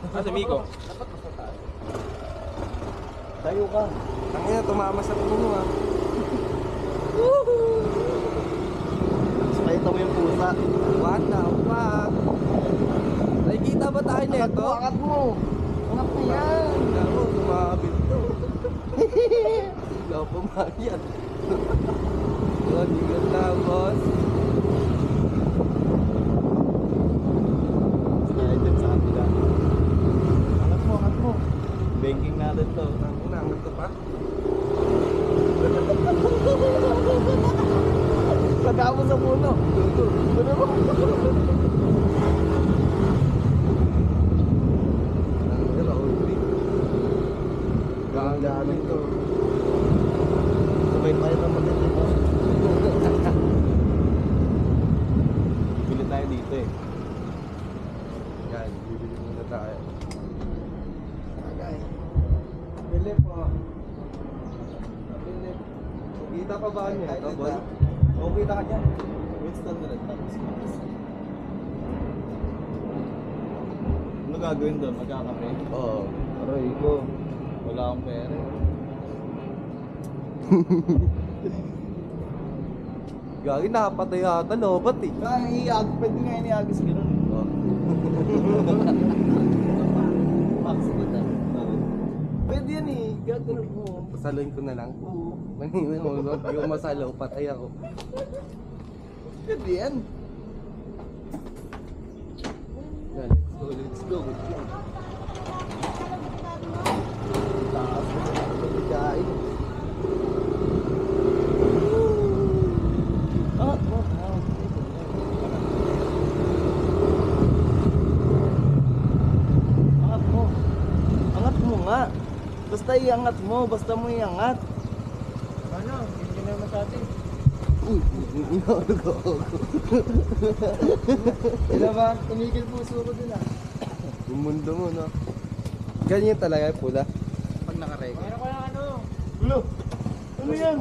Ah, sa Miko. Tayo ka. Tangina, tumama sa puno ah. Nakita mo yung pusa. What the fuck? Nakikita ba tayo nito? Angat mo. Angat mo yan. Ako, tumabit to. Hindi ako pumayat. Yun, ingat lang, boss. Kaya dyan sa kanila. Angat mo. Banking natin to. Tangina, angat to pa. Taga mo sa puno. Ano mo? Tangina, Raul B. Gagawin to. Sabay tayo naman din dito. Bili tayo dito eh. Yan, bibili muna tayo. Tagay. Bili po. Bili. Kita pa ba niya ito, boy? Oo, kita ka dyan. Winston na rin. Tapos ano gagawin doon? Magkakape? Oo. Aray ko. Wala akong pera. Gagi, nakapatay ata, lobat eh. Pwede nga iniagis ganun. Oh. Max kita. Pwede yan eh. Gagawin mo. Pasaluin ko na lang. Oo. Maningin mo, hindi ko masalaw, patay ako. Pwede yan. Yan, let's go, let's go. Taas mo na ang pagkain. Angat mo. Angat mo. Angat mo nga. Basta iangat mo. Basta mo iangat. Ano? Hindi na masabi. Uy, inaulog ako. Sila ba? Tumigil puso ko din ah. Yung mundo mo, no? Ganyan talaga, pula. Pag nakarega. Mayroon ko lang ano? Ulo! Ano yan?